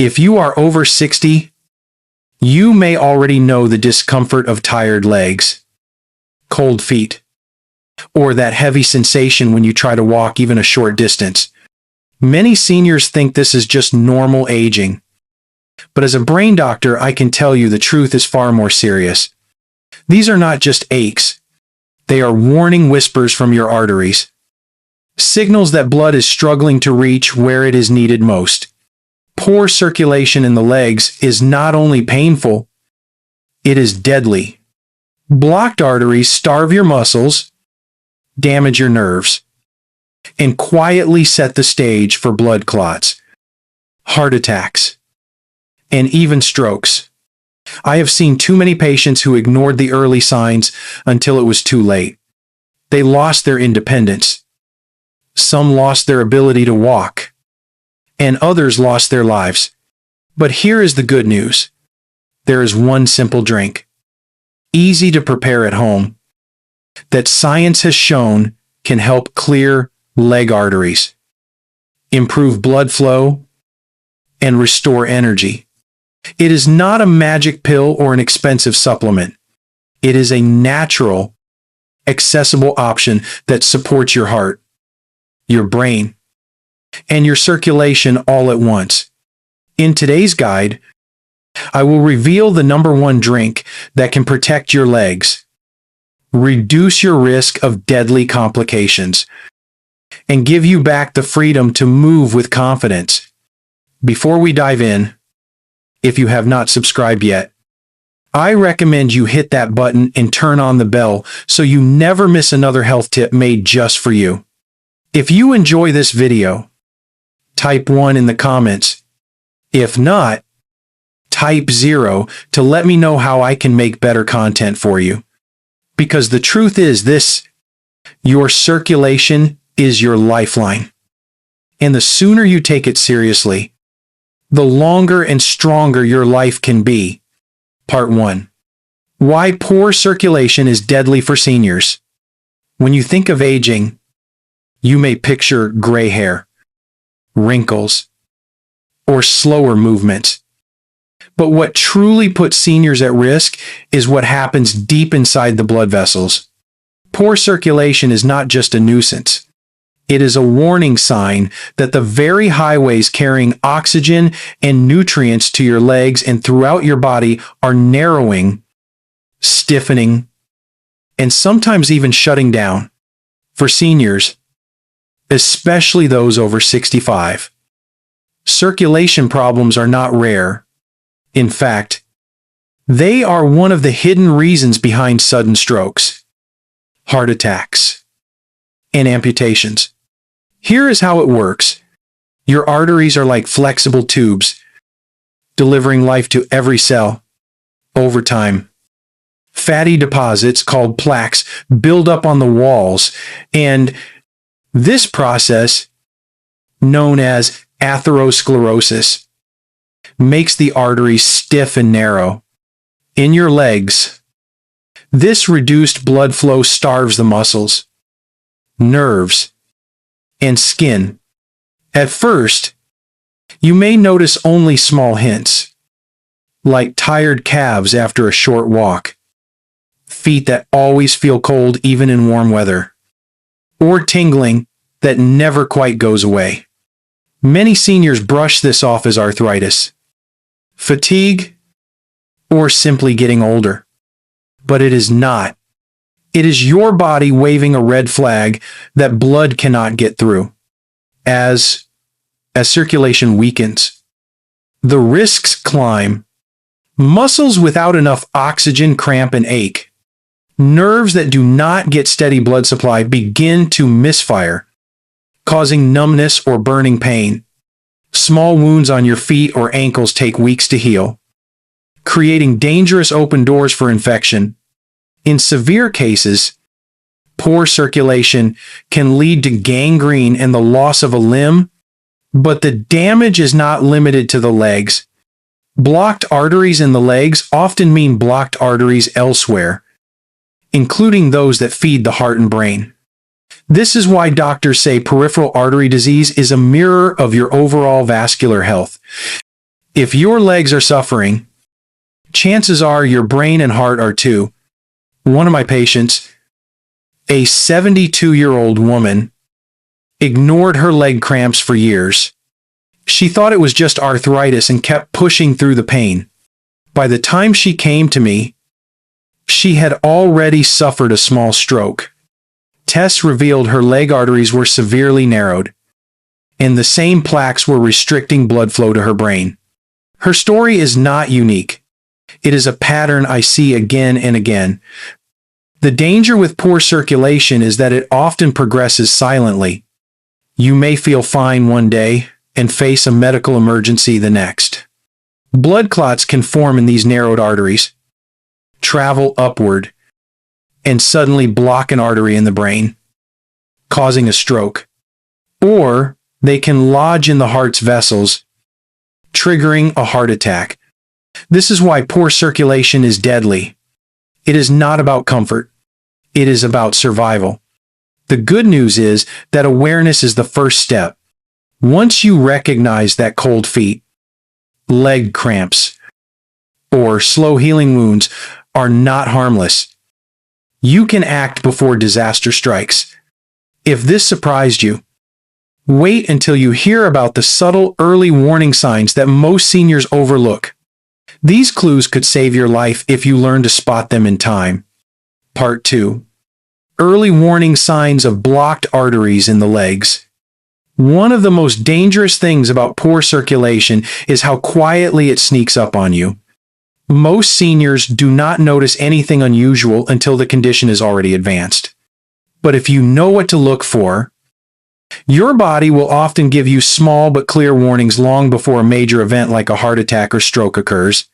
If you are over 60, you may already know the discomfort of tired legs, cold feet, or that heavy sensation when you try to walk even a short distance. Many seniors think this is just normal aging. But as a brain doctor, I can tell you the truth is far more serious. These are not just aches. They are warning whispers from your arteries. Signals that blood is struggling to reach where it is needed most. Poor circulation in the legs is not only painful, it is deadly. Blocked arteries starve your muscles, damage your nerves, and quietly set the stage for blood clots, heart attacks, and even strokes. I have seen too many patients who ignored the early signs until it was too late. They lost their independence. Some lost their ability to walk, and others lost their lives. But here is the good news. There is one simple drink, easy to prepare at home, that science has shown can help clear leg arteries, improve blood flow, and restore energy. It is not a magic pill or an expensive supplement. It is a natural, accessible option that supports your heart, your brain, and your circulation all at once. In today's guide, I will reveal the #1 drink that can protect your legs, reduce your risk of deadly complications, and give you back the freedom to move with confidence. Before we dive in, if you have not subscribed yet, I recommend you hit that button and turn on the bell so you never miss another health tip made just for you. If you enjoy this video, type 1 in the comments. If not, type 0 to let me know how I can make better content for you. Because the truth is this, your circulation is your lifeline. And the sooner you take it seriously, the longer and stronger your life can be. Part 1. Why poor circulation is deadly for seniors. When you think of aging, you may picture gray hair, wrinkles, or slower movements. But what truly puts seniors at risk is what happens deep inside the blood vessels. Poor circulation is not just a nuisance. It is a warning sign that the very highways carrying oxygen and nutrients to your legs and throughout your body are narrowing, stiffening, and sometimes even shutting down. For seniors, especially those over 65, circulation problems are not rare. In fact, they are one of the hidden reasons behind sudden strokes, heart attacks, and amputations. Here is how it works. Your arteries are like flexible tubes, delivering life to every cell. Over time, fatty deposits called plaques build up on the walls, and this process, known as atherosclerosis, makes the arteries stiff and narrow. In your legs, this reduced blood flow starves the muscles, nerves, and skin. At first, you may notice only small hints, like tired calves after a short walk, feet that always feel cold even in warm weather, or tingling that never quite goes away. Many seniors brush this off as arthritis, fatigue, or simply getting older. But it is not. It is your body waving a red flag that blood cannot get through. As circulation weakens, the risks climb. Muscles without enough oxygen cramp and ache. Nerves that do not get steady blood supply begin to misfire, causing numbness or burning pain. Small wounds on your feet or ankles take weeks to heal, creating dangerous open doors for infection. In severe cases, poor circulation can lead to gangrene and the loss of a limb, but the damage is not limited to the legs. Blocked arteries in the legs often mean blocked arteries elsewhere, including those that feed the heart and brain. This is why doctors say peripheral artery disease is a mirror of your overall vascular health. If your legs are suffering, chances are your brain and heart are too. One of my patients, a 72-year-old woman, ignored her leg cramps for years. She thought it was just arthritis and kept pushing through the pain. By the time she came to me, she had already suffered a small stroke. Tests revealed her leg arteries were severely narrowed, and the same plaques were restricting blood flow to her brain. Her story is not unique. It is a pattern I see again and again. The danger with poor circulation is that it often progresses silently. You may feel fine one day and face a medical emergency the next. Blood clots can form in these narrowed arteries, travel upward, and suddenly block an artery in the brain, causing a stroke. Or they can lodge in the heart's vessels, triggering a heart attack. This is why poor circulation is deadly. It is not about comfort. It is about survival. The good news is that awareness is the first step. Once you recognize that cold feet, leg cramps, or slow healing wounds are not harmless, you can act before disaster strikes. If this surprised you, wait until you hear about the subtle early warning signs that most seniors overlook. These clues could save your life if you learn to spot them in time. Part 2. Early warning signs of blocked arteries in the legs. One of the most dangerous things about poor circulation is how quietly it sneaks up on you. Most seniors do not notice anything unusual until the condition is already advanced. But if you know what to look for, your body will often give you small but clear warnings long before a major event like a heart attack or stroke occurs.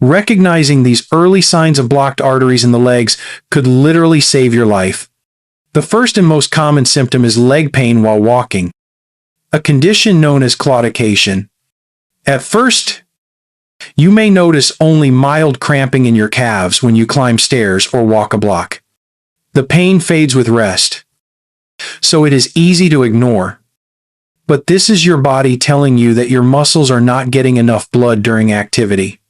Recognizing these early signs of blocked arteries in the legs could literally save your life. The first and most common symptom is leg pain while walking, a condition known as claudication. At first, you may notice only mild cramping in your calves when you climb stairs or walk a block. The pain fades with rest, so it is easy to ignore. But this is your body telling you that your muscles are not getting enough blood during activity.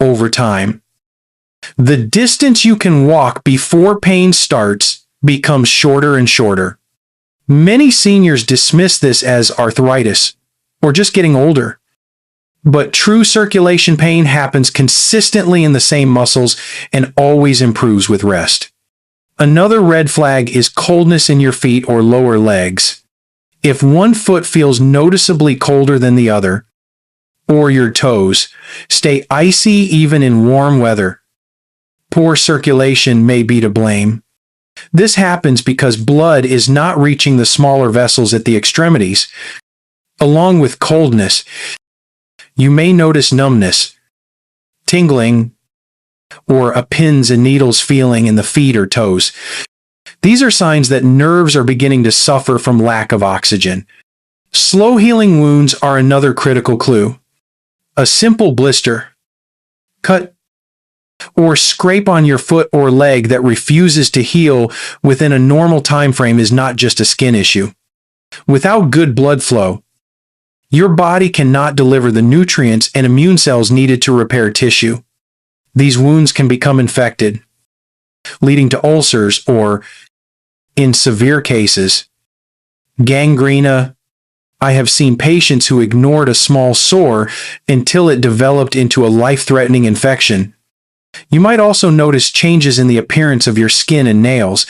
Over time, the distance you can walk before pain starts becomes shorter and shorter. Many seniors dismiss this as arthritis or just getting older. But true circulation pain happens consistently in the same muscles and always improves with rest. Another red flag is coldness in your feet or lower legs. If one foot feels noticeably colder than the other, or your toes stay icy even in warm weather, poor circulation may be to blame. This happens because blood is not reaching the smaller vessels at the extremities. Along with coldness, you may notice numbness, tingling, or a pins and needles feeling in the feet or toes. These are signs that nerves are beginning to suffer from lack of oxygen. Slow healing wounds are another critical clue. A simple blister, cut, or scrape on your foot or leg that refuses to heal within a normal time frame is not just a skin issue. Without good blood flow, your body cannot deliver the nutrients and immune cells needed to repair tissue. These wounds can become infected, leading to ulcers or, in severe cases, gangrene. I have seen patients who ignored a small sore until it developed into a life-threatening infection. You might also notice changes in the appearance of your skin and nails.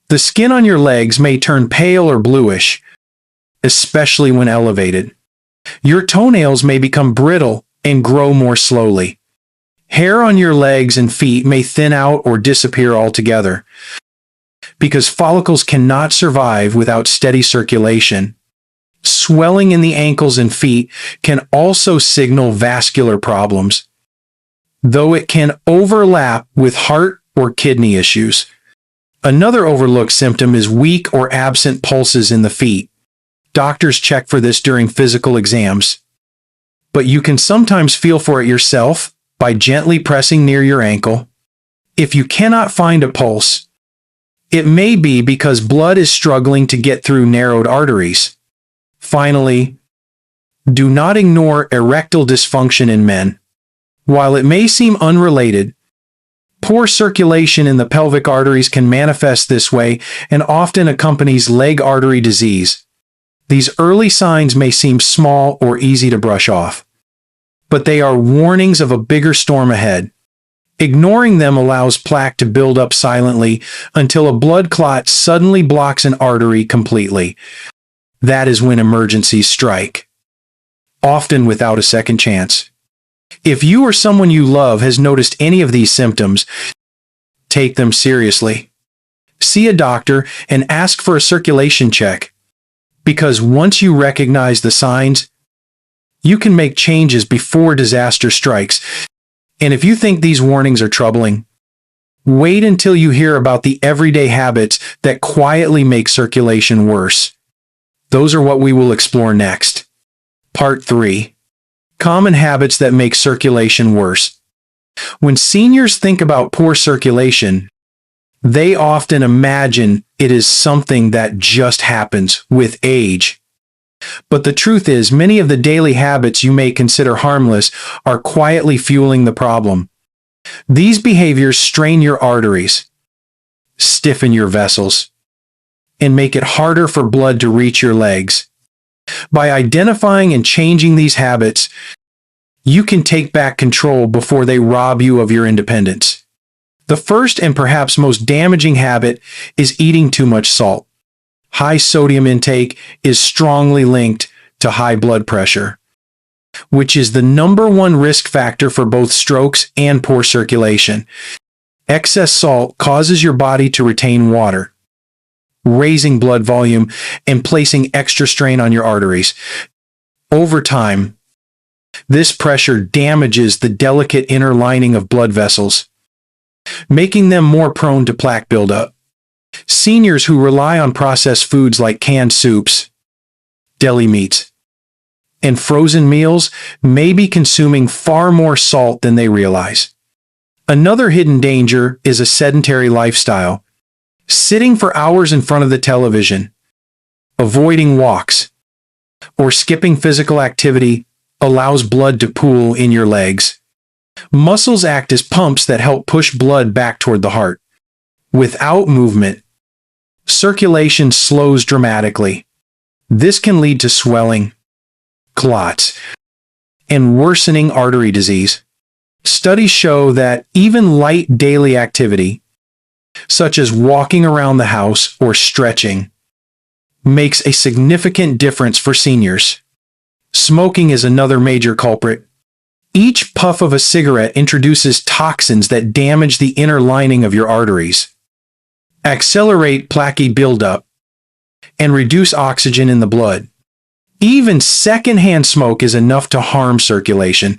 The skin on your legs may turn pale or bluish, especially when elevated. Your toenails may become brittle and grow more slowly. Hair on your legs and feet may thin out or disappear altogether, because follicles cannot survive without steady circulation. Swelling in the ankles and feet can also signal vascular problems, though it can overlap with heart or kidney issues. Another overlooked symptom is weak or absent pulses in the feet. Doctors check for this during physical exams, but you can sometimes feel for it yourself by gently pressing near your ankle. If you cannot find a pulse, it may be because blood is struggling to get through narrowed arteries. Finally, Do not ignore erectile dysfunction in men. While it may seem unrelated, poor circulation in the pelvic arteries can manifest this way and often accompanies leg artery disease. These early signs may seem small or easy to brush off, but they are warnings of a bigger storm ahead. Ignoring them allows plaque to build up silently until a blood clot suddenly blocks an artery completely. That is when emergencies strike, often without a second chance. If you or someone you love has noticed any of these symptoms, take them seriously. See a doctor and ask for a circulation check, because once you recognize the signs, you can make changes before disaster strikes. And if you think these warnings are troubling, wait until you hear about the everyday habits that quietly make circulation worse. Those are what we will explore next. Part 3. Common habits that make circulation worse. When seniors think about poor circulation, they often imagine it is something that just happens with age. But the truth is, many of the daily habits you may consider harmless are quietly fueling the problem. These behaviors strain your arteries, stiffen your vessels, and make it harder for blood to reach your legs. By identifying and changing these habits, you can take back control before they rob you of your independence. The first and perhaps most damaging habit is eating too much salt. High sodium intake is strongly linked to high blood pressure, which is the #1 risk factor for both strokes and poor circulation. Excess salt causes your body to retain water, raising blood volume and placing extra strain on your arteries. Over time, this pressure damages the delicate inner lining of blood vessels, making them more prone to plaque buildup. Seniors who rely on processed foods like canned soups, deli meats, and frozen meals may be consuming far more salt than they realize. Another hidden danger is a sedentary lifestyle. Sitting for hours in front of the television, avoiding walks, or skipping physical activity allows blood to pool in your legs. Muscles act as pumps that help push blood back toward the heart. Without movement, circulation slows dramatically. This can lead to swelling, clots, and worsening artery disease. Studies show that even light daily activity, such as walking around the house or stretching, makes a significant difference for seniors. Smoking is another major culprit. Each puff of a cigarette introduces toxins that damage the inner lining of your arteries, accelerate plaque buildup, and reduce oxygen in the blood. Even secondhand smoke is enough to harm circulation.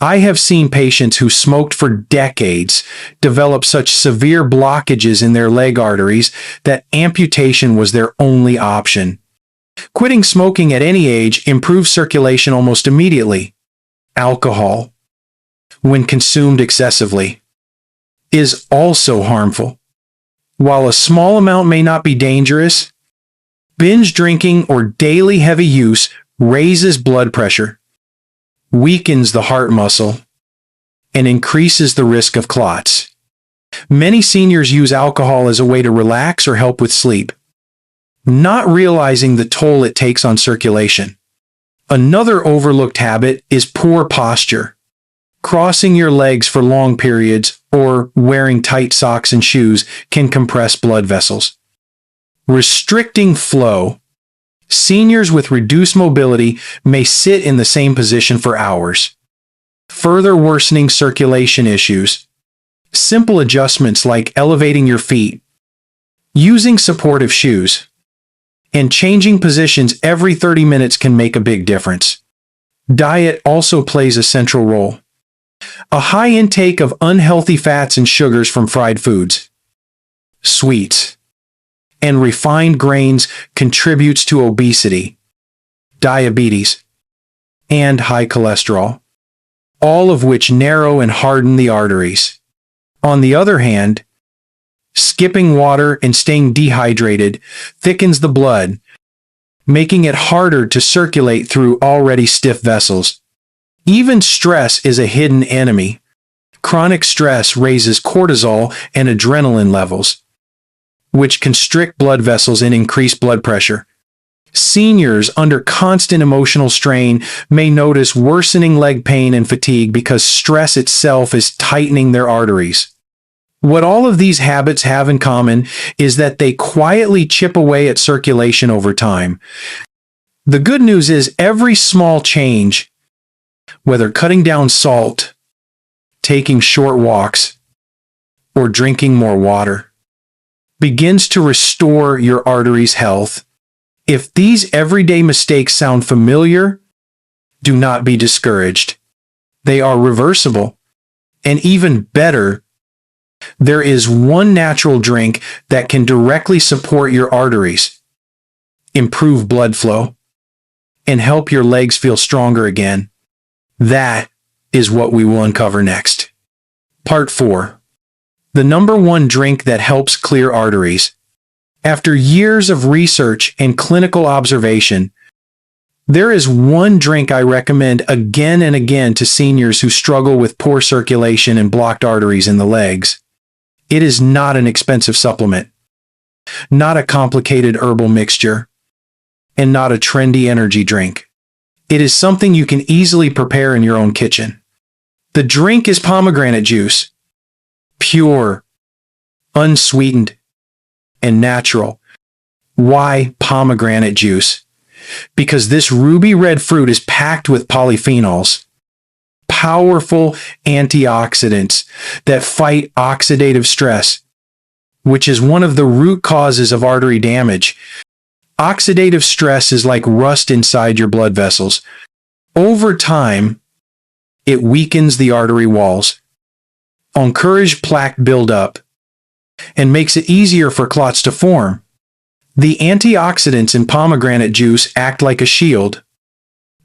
I have seen patients who smoked for decades develop such severe blockages in their leg arteries that amputation was their only option. Quitting smoking at any age improves circulation almost immediately. Alcohol, when consumed excessively, is also harmful. While a small amount may not be dangerous, binge drinking or daily heavy use raises blood pressure, weakens the heart muscle, and increases the risk of clots. Many seniors use alcohol as a way to relax or help with sleep, not realizing the toll it takes on circulation. Another overlooked habit is poor posture. Crossing your legs for long periods or wearing tight socks and shoes can compress blood vessels, restricting flow. Seniors with reduced mobility may sit in the same position for hours, further worsening circulation issues. Simple adjustments like elevating your feet, using supportive shoes, and changing positions every 30 minutes can make a big difference. Diet also plays a central role. A high intake of unhealthy fats and sugars from fried foods, sweets, and refined grains contributes to obesity, diabetes, and high cholesterol, all of which narrow and harden the arteries. On the other hand, skipping water and staying dehydrated thickens the blood, making it harder to circulate through already stiff vessels. Even stress is a hidden enemy. Chronic stress raises cortisol and adrenaline levels, which constrict blood vessels and increase blood pressure. Seniors under constant emotional strain may notice worsening leg pain and fatigue because stress itself is tightening their arteries. What all of these habits have in common is that they quietly chip away at circulation over time. The good news is every small change, whether cutting down salt, taking short walks, or drinking more water, begins to restore your arteries' health. If these everyday mistakes sound familiar, do not be discouraged. They are reversible. And even better, there is one natural drink that can directly support your arteries, improve blood flow, and help your legs feel stronger again. That is what we will uncover next. Part 4. The number one drink that helps clear arteries. After years of research and clinical observation, there is one drink I recommend again and again to seniors who struggle with poor circulation and blocked arteries in the legs. It is not an expensive supplement, not a complicated herbal mixture, and not a trendy energy drink. It is something you can easily prepare in your own kitchen. The drink is pomegranate juice. Pure, unsweetened, and natural. Why pomegranate juice? Because this ruby red fruit is packed with polyphenols, powerful antioxidants that fight oxidative stress, which is one of the root causes of artery damage. Oxidative stress is like rust inside your blood vessels. Over time, it weakens the artery walls, encourages plaque buildup, and makes it easier for clots to form. The antioxidants in pomegranate juice act like a shield,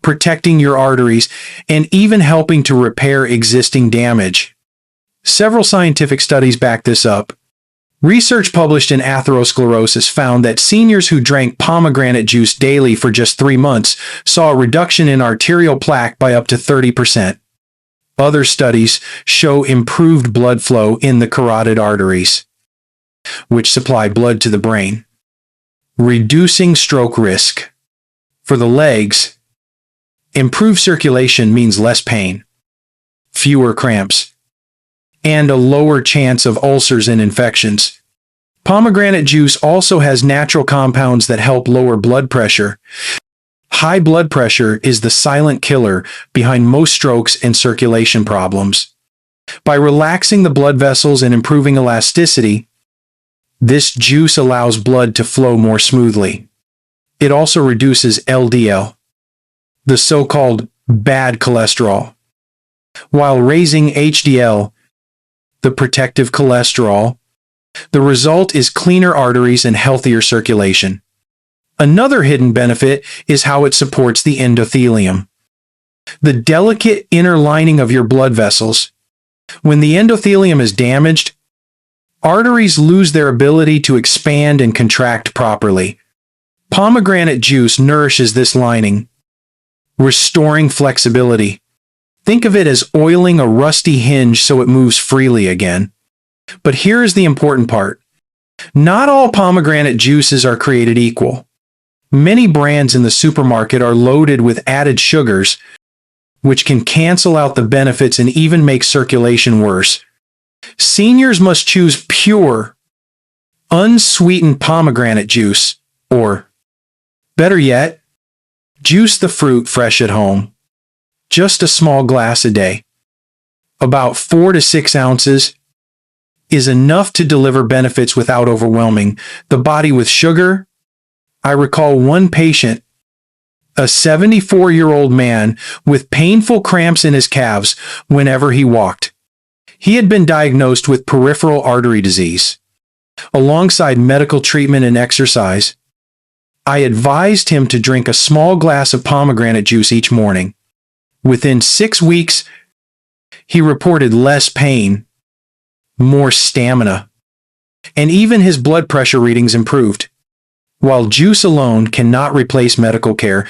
protecting your arteries and even helping to repair existing damage. Several scientific studies back this up. Research published in Atherosclerosis found that seniors who drank pomegranate juice daily for just 3 months saw a reduction in arterial plaque by up to 30%. Other studies show improved blood flow in the carotid arteries, which supply blood to the brain, reducing stroke risk. For the legs, improved circulation means less pain, fewer cramps, and a lower chance of ulcers and infections. Pomegranate juice also has natural compounds that help lower blood pressure. High blood pressure is the silent killer behind most strokes and circulation problems. By relaxing the blood vessels and improving elasticity, this juice allows blood to flow more smoothly. It also reduces LDL, the so-called bad cholesterol, while raising HDL, the protective cholesterol. The result is cleaner arteries and healthier circulation. Another hidden benefit is how it supports the endothelium, the delicate inner lining of your blood vessels. When the endothelium is damaged, arteries lose their ability to expand and contract properly. Pomegranate juice nourishes this lining, restoring flexibility. Think of it as oiling a rusty hinge so it moves freely again. But here is the important part. Not all pomegranate juices are created equal. Many brands in the supermarket are loaded with added sugars, which can cancel out the benefits and even make circulation worse. Seniors must choose pure, unsweetened pomegranate juice, or, better yet, juice the fruit fresh at home. Just a small glass a day, about 4 to 6 ounces, is enough to deliver benefits without overwhelming the body with sugar. I recall one patient, a 74-year-old man with painful cramps in his calves whenever he walked. He had been diagnosed with peripheral artery disease. Alongside medical treatment and exercise, I advised him to drink a small glass of pomegranate juice each morning. Within 6 weeks, he reported less pain, more stamina, and even his blood pressure readings improved. While juice alone cannot replace medical care,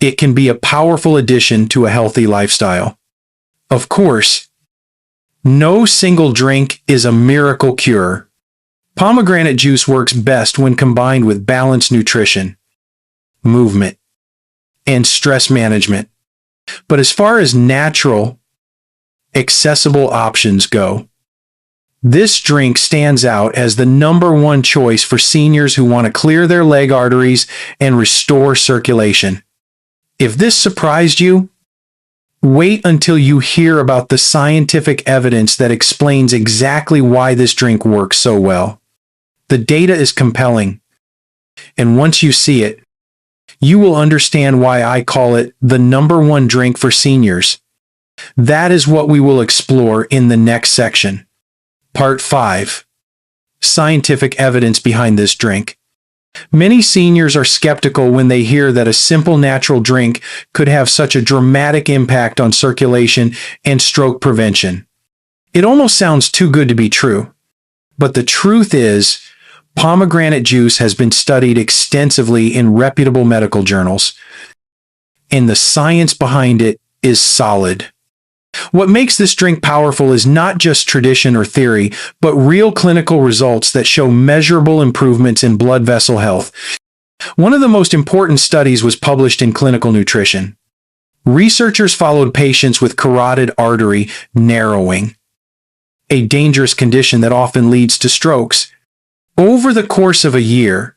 it can be a powerful addition to a healthy lifestyle. Of course, no single drink is a miracle cure. Pomegranate juice works best when combined with balanced nutrition, movement, and stress management. But as far as natural, accessible options go, this drink stands out as the #1 choice for seniors who want to clear their leg arteries and restore circulation. If this surprised you, wait until you hear about the scientific evidence that explains exactly why this drink works so well. The data is compelling, and once you see it, you will understand why I call it the #1 drink for seniors. That is what we will explore in the next section. Part 5. Scientific evidence behind this drink. Many seniors are skeptical when they hear that a simple natural drink could have such a dramatic impact on circulation and stroke prevention. It almost sounds too good to be true. But the truth is, pomegranate juice has been studied extensively in reputable medical journals, and the science behind it is solid. What makes this drink powerful is not just tradition or theory, but real clinical results that show measurable improvements in blood vessel health. One of the most important studies was published in Clinical Nutrition. Researchers followed patients with carotid artery narrowing, a dangerous condition that often leads to strokes. Over the course of a year,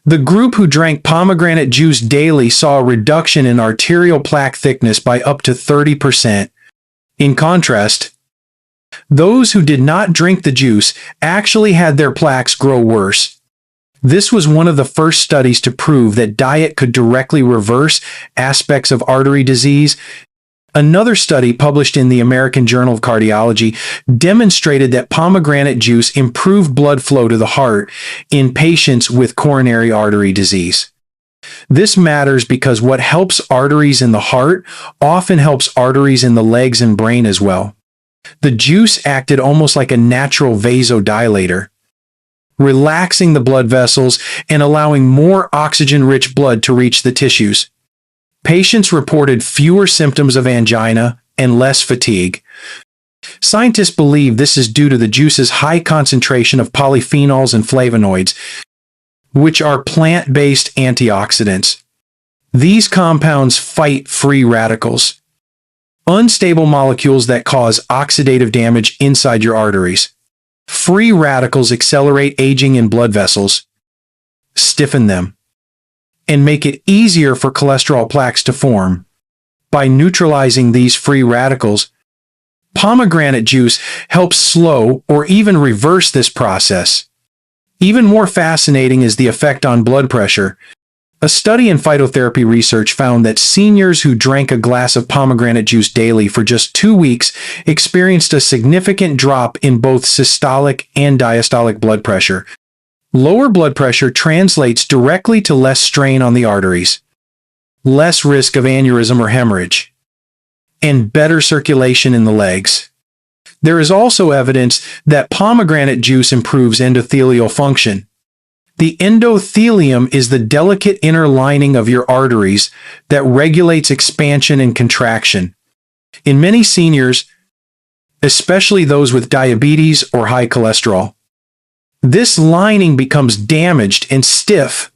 the group who drank pomegranate juice daily saw a reduction in arterial plaque thickness by up to 30%. In contrast, those who did not drink the juice actually had their plaques grow worse. This was one of the first studies to prove that diet could directly reverse aspects of artery disease. Another study published in the American Journal of Cardiology demonstrated that pomegranate juice improved blood flow to the heart in patients with coronary artery disease. This matters because what helps arteries in the heart often helps arteries in the legs and brain as well. The juice acted almost like a natural vasodilator, relaxing the blood vessels and allowing more oxygen-rich blood to reach the tissues. Patients reported fewer symptoms of angina and less fatigue. Scientists believe this is due to the juice's high concentration of polyphenols and flavonoids, which are plant-based antioxidants. These compounds fight free radicals, unstable molecules that cause oxidative damage inside your arteries. Free radicals accelerate aging in blood vessels, stiffen them, and make it easier for cholesterol plaques to form. By neutralizing these free radicals, pomegranate juice helps slow or even reverse this process. Even more fascinating is the effect on blood pressure. A study in phytotherapy research found that seniors who drank a glass of pomegranate juice daily for just 2 weeks experienced a significant drop in both systolic and diastolic blood pressure. Lower blood pressure translates directly to less strain on the arteries, less risk of aneurysm or hemorrhage, and better circulation in the legs. There is also evidence that pomegranate juice improves endothelial function. The endothelium is the delicate inner lining of your arteries that regulates expansion and contraction. In many seniors, especially those with diabetes or high cholesterol, this lining becomes damaged and stiff.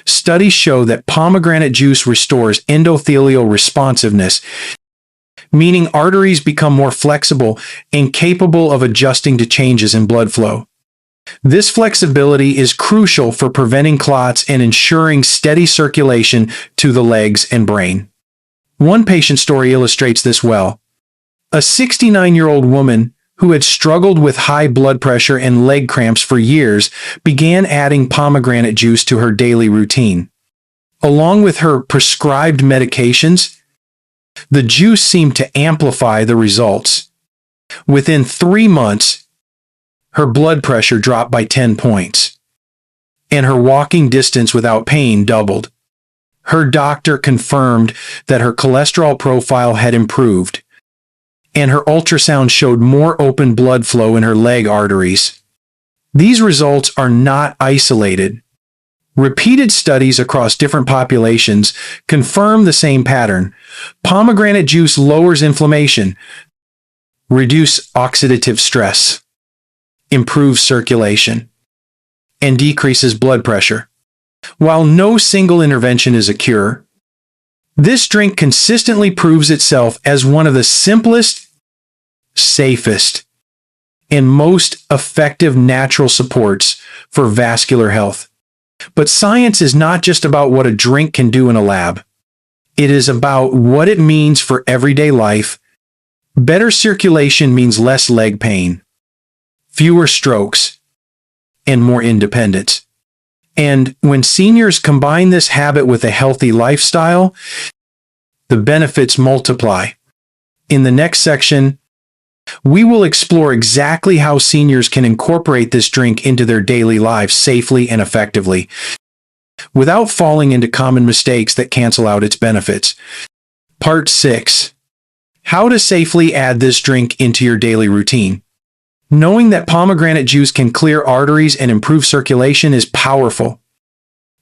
Studies show that pomegranate juice restores endothelial responsiveness, meaning arteries become more flexible and capable of adjusting to changes in blood flow. This flexibility is crucial for preventing clots and ensuring steady circulation to the legs and brain. One patient story illustrates this well. A 69-year-old woman who had struggled with high blood pressure and leg cramps for years began adding pomegranate juice to her daily routine. Along with her prescribed medications, the juice seemed to amplify the results. Within 3 months, her blood pressure dropped by 10 points, and her walking distance without pain doubled. Her doctor confirmed that her cholesterol profile had improved, and her ultrasound showed more open blood flow in her leg arteries. These results are not isolated. Repeated studies across different populations confirm the same pattern. Pomegranate juice lowers inflammation, reduces oxidative stress, improves circulation, and decreases blood pressure. While no single intervention is a cure, this drink consistently proves itself as one of the simplest, safest, and most effective natural supports for vascular health. But science is not just about what a drink can do in a lab. It is about what it means for everyday life. Better circulation means less leg pain, fewer strokes, and more independence. And when seniors combine this habit with a healthy lifestyle, the benefits multiply. In the next section, we will explore exactly how seniors can incorporate this drink into their daily lives safely and effectively, without falling into common mistakes that cancel out its benefits. Part 6. How to safely add this drink into your daily routine. Knowing that pomegranate juice can clear arteries and improve circulation is powerful.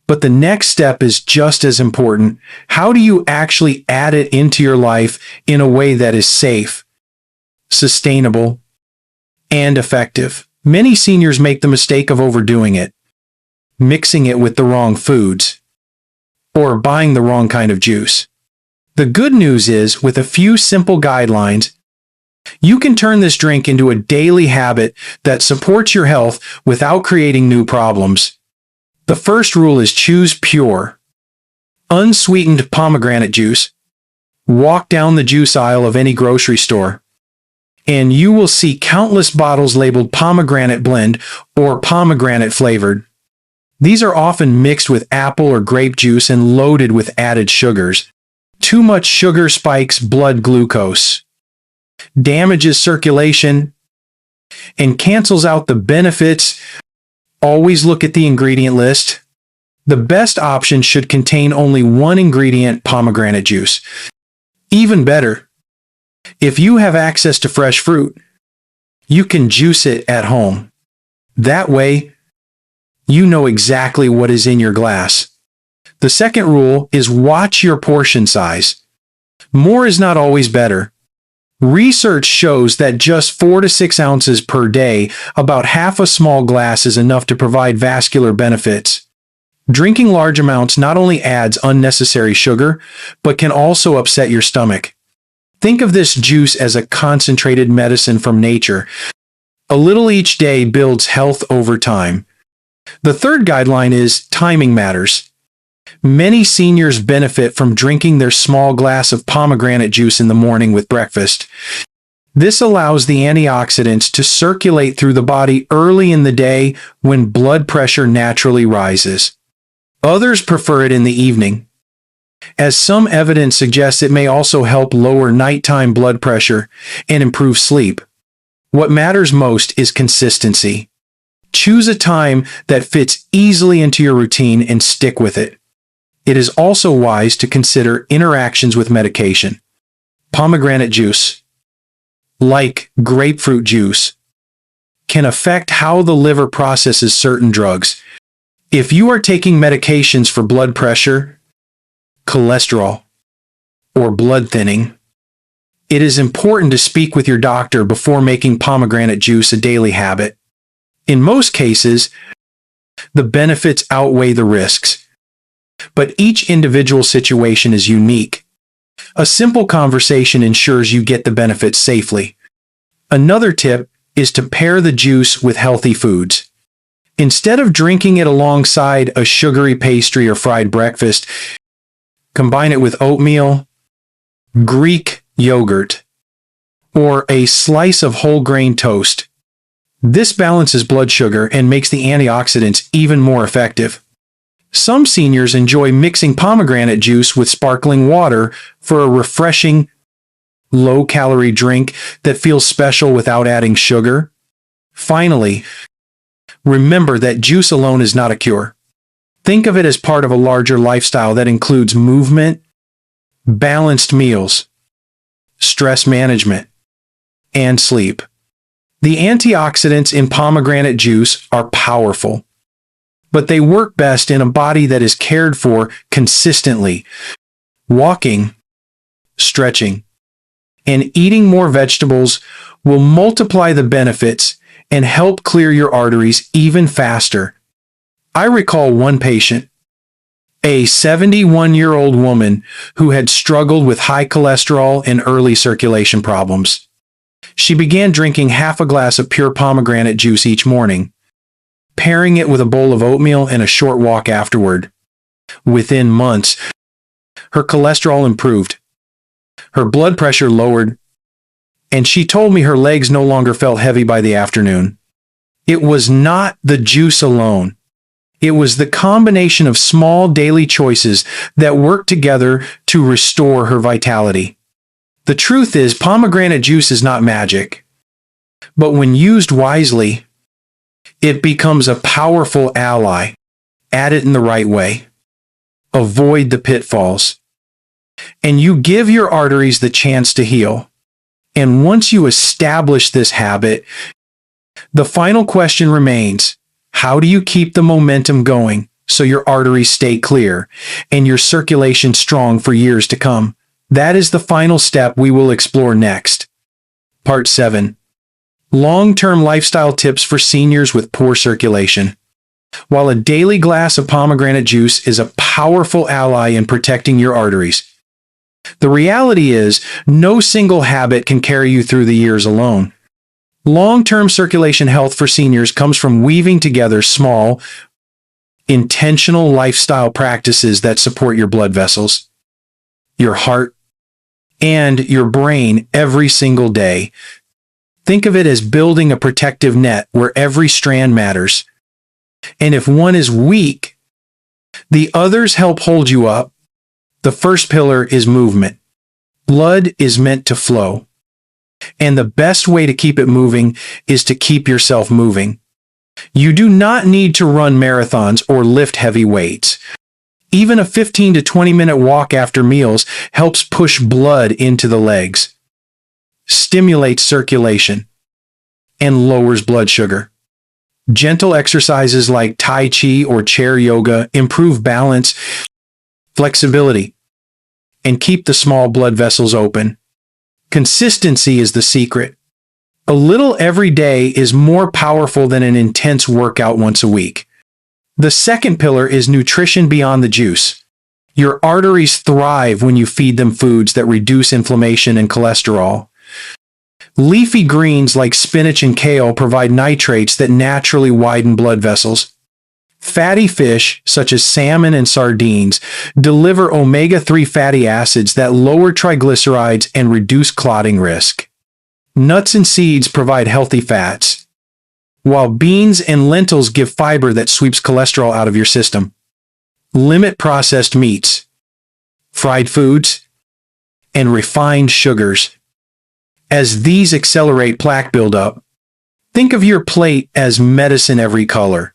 But the next step is just as important. How do you actually add it into your life in a way that is safe, sustainable, and effective? Many seniors make the mistake of overdoing it, mixing it with the wrong foods, or buying the wrong kind of juice. The good news is, with a few simple guidelines, you can turn this drink into a daily habit that supports your health without creating new problems. The first rule is choose pure, unsweetened pomegranate juice. Walk down the juice aisle of any grocery store, and you will see countless bottles labeled pomegranate blend or pomegranate flavored. These are often mixed with apple or grape juice and loaded with added sugars. Too much sugar spikes blood glucose, damages circulation, and cancels out the benefits. Always look at the ingredient list. The best option should contain only one ingredient, pomegranate juice. Even better, if you have access to fresh fruit, you can juice it at home. That way, you know exactly what is in your glass. The second rule is watch your portion size. More is not always better. Research shows that just 4 to 6 ounces per day, about half a small glass, is enough to provide vascular benefits. Drinking large amounts not only adds unnecessary sugar, but can also upset your stomach. Think of this juice as a concentrated medicine from nature. A little each day builds health over time. The third guideline is timing matters. Many seniors benefit from drinking their small glass of pomegranate juice in the morning with breakfast. This allows the antioxidants to circulate through the body early in the day when blood pressure naturally rises. Others prefer it in the evening, as some evidence suggests it may also help lower nighttime blood pressure and improve sleep. What matters most is consistency. Choose a time that fits easily into your routine and stick with it. It is also wise to consider interactions with medication. Pomegranate juice, like grapefruit juice, can affect how the liver processes certain drugs. If you are taking medications for blood pressure, cholesterol, or blood thinning, it is important to speak with your doctor before making pomegranate juice a daily habit. In most cases, the benefits outweigh the risks, but each individual situation is unique. A simple conversation ensures you get the benefits safely. Another tip is to pair the juice with healthy foods. Instead of drinking it alongside a sugary pastry or fried breakfast, combine it with oatmeal, Greek yogurt, or a slice of whole grain toast. This balances blood sugar and makes the antioxidants even more effective. Some seniors enjoy mixing pomegranate juice with sparkling water for a refreshing, low-calorie drink that feels special without adding sugar. Finally, remember that juice alone is not a cure. Think of it as part of a larger lifestyle that includes movement, balanced meals, stress management, and sleep. The antioxidants in pomegranate juice are powerful, but they work best in a body that is cared for consistently. Walking, stretching, and eating more vegetables will multiply the benefits and help clear your arteries even faster. I recall one patient, a 71-year-old woman who had struggled with high cholesterol and early circulation problems. She began drinking half a glass of pure pomegranate juice each morning, pairing it with a bowl of oatmeal and a short walk afterward. Within months, her cholesterol improved, her blood pressure lowered, and she told me her legs no longer felt heavy by the afternoon. It was not the juice alone. It was the combination of small daily choices that worked together to restore her vitality. The truth is, pomegranate juice is not magic, but when used wisely, it becomes a powerful ally. Add it in the right way. Avoid the pitfalls. And you give your arteries the chance to heal. And once you establish this habit, the final question remains: how do you keep the momentum going so your arteries stay clear and your circulation strong for years to come? That is the final step we will explore next. Part 7. Long-term lifestyle tips for seniors with poor circulation. While a daily glass of pomegranate juice is a powerful ally in protecting your arteries, the reality is no single habit can carry you through the years alone. Long-term circulation health for seniors comes from weaving together small, intentional lifestyle practices that support your blood vessels, your heart, and your brain every single day. Think of it as building a protective net where every strand matters. And if one is weak, the others help hold you up. The first pillar is movement. Blood is meant to flow. And the best way to keep it moving is to keep yourself moving. You do not need to run marathons or lift heavy weights. Even a 15 to 20-minute walk after meals helps push blood into the legs, stimulates circulation, and lowers blood sugar. Gentle exercises like Tai Chi or chair yoga improve balance, flexibility, and keep the small blood vessels open. Consistency is the secret. A little every day is more powerful than an intense workout once a week. The second pillar is nutrition beyond the juice. Your arteries thrive when you feed them foods that reduce inflammation and cholesterol. Leafy greens like spinach and kale provide nitrates that naturally widen blood vessels. Fatty fish, such as salmon and sardines, deliver omega-3 fatty acids that lower triglycerides and reduce clotting risk. Nuts and seeds provide healthy fats, while beans and lentils give fiber that sweeps cholesterol out of your system. Limit processed meats, fried foods, and refined sugars, as these accelerate plaque buildup. Think of your plate as medicine every color.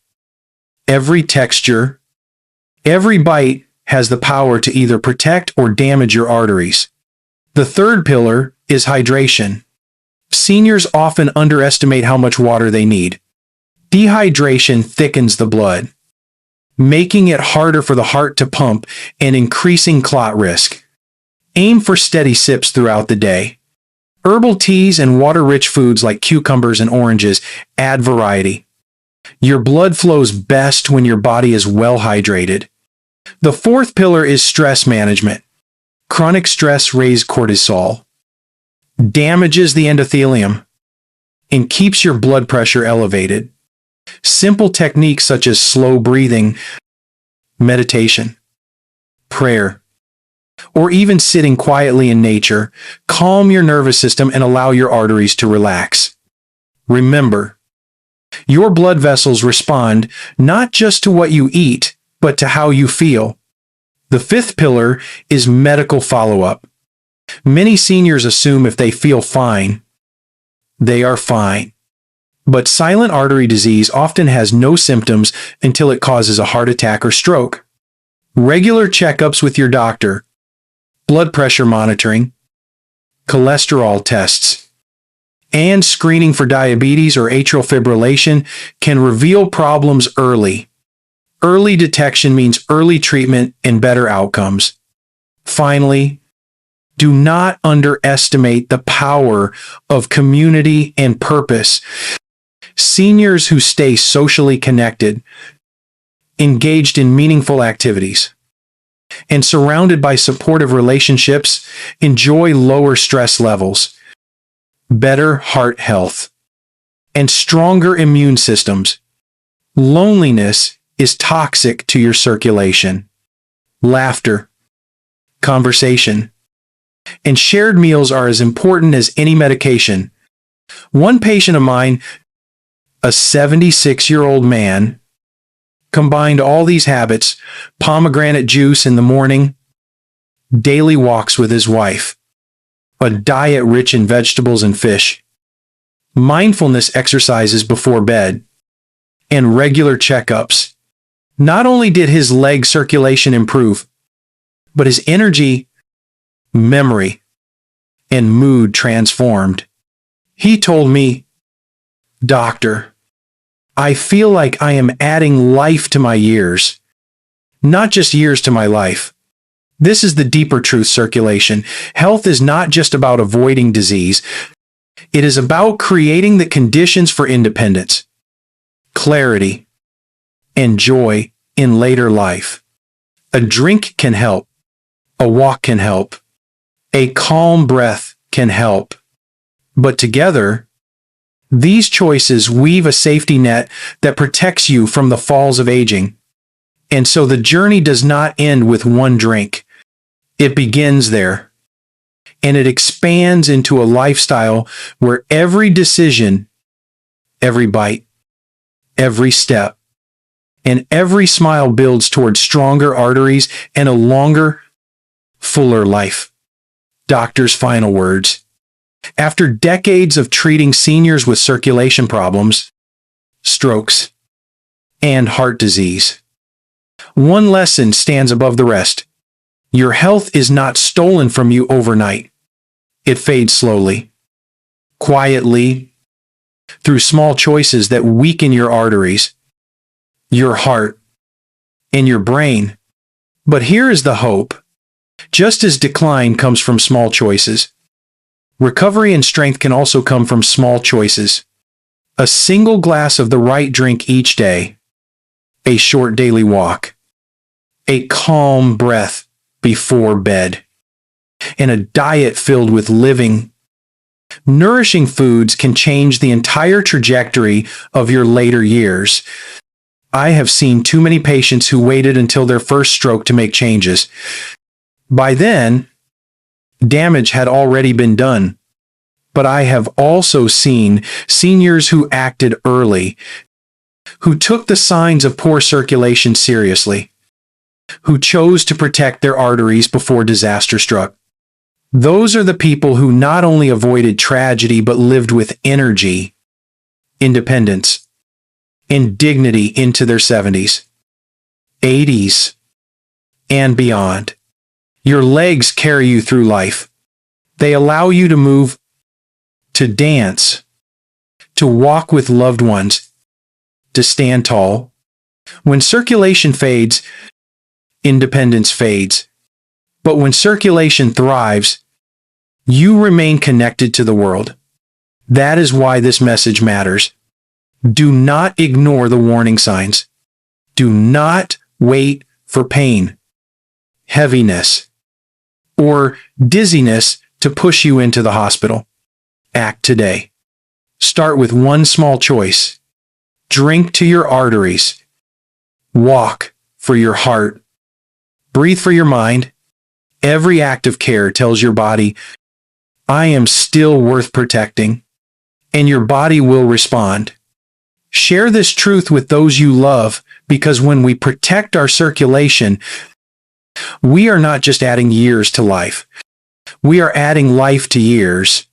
Every texture, every bite has the power to either protect or damage your arteries. The third pillar is hydration. Seniors often underestimate how much water they need. Dehydration thickens the blood, making it harder for the heart to pump and increasing clot risk. Aim for steady sips throughout the day. Herbal teas and water-rich foods like cucumbers and oranges add variety. Your blood flows best when your body is well hydrated. The fourth pillar is stress management. Chronic stress raises cortisol, damages the endothelium, and keeps your blood pressure elevated. Simple techniques such as slow breathing, meditation, prayer, or even sitting quietly in nature calm your nervous system and allow your arteries to relax. Remember, your blood vessels respond not just to what you eat, but to how you feel. The fifth pillar is medical follow-up. Many seniors assume if they feel fine, they are fine. But silent artery disease often has no symptoms until it causes a heart attack or stroke. Regular checkups with your doctor, blood pressure monitoring, cholesterol tests, and screening for diabetes or atrial fibrillation can reveal problems early. Early detection means early treatment and better outcomes. Finally, do not underestimate the power of community and purpose. Seniors who stay socially connected, engaged in meaningful activities, and surrounded by supportive relationships enjoy lower stress levels, better heart health, and stronger immune systems. Loneliness is toxic to your circulation. Laughter, conversation, and shared meals are as important as any medication. One patient of mine, a 76-year-old man, combined all these habits: pomegranate juice in the morning, daily walks with his wife, a diet rich in vegetables and fish, mindfulness exercises before bed, and regular checkups. Not only did his leg circulation improve, but his energy, memory, and mood transformed. He told me, "Doctor, I feel like I am adding life to my years, not just years to my life." This is the deeper truth: circulation. Health is not just about avoiding disease. It is about creating the conditions for independence, clarity, and joy in later life. A drink can help. A walk can help. A calm breath can help. But together, these choices weave a safety net that protects you from the falls of aging. And so the journey does not end with one drink. It begins there. And it expands into a lifestyle where every decision, every bite, every step, and every smile builds towards stronger arteries and a longer, fuller life. Doctor's final words. After decades of treating seniors with circulation problems, strokes, and heart disease, one lesson stands above the rest. Your health is not stolen from you overnight. It fades slowly, quietly, through small choices that weaken your arteries, your heart, and your brain. But here is the hope. Just as decline comes from small choices, recovery and strength can also come from small choices. A single glass of the right drink each day, a short daily walk, a calm breath before bed, and a diet filled with living, nourishing foods can change the entire trajectory of your later years. I have seen too many patients who waited until their first stroke to make changes. By then, damage had already been done. But I have also seen seniors who acted early, who took the signs of poor circulation seriously, who chose to protect their arteries before disaster struck. Those are the people who not only avoided tragedy but lived with energy, independence, and dignity into their 70s, 80s, and beyond. Your legs carry you through life. They allow you to move, to dance, to walk with loved ones, to stand tall. When circulation fades, independence fades. But when circulation thrives, you remain connected to the world. That is why this message matters. Do not ignore the warning signs. Do not wait for pain, heaviness, or dizziness to push you into the hospital. Act today. Start with one small choice. Drink to your arteries. Walk for your heart. Breathe for your mind. Every act of care tells your body, I am still worth protecting, and your body will respond. Share this truth with those you love, because when we protect our circulation, we are not just adding years to life. We are adding life to years.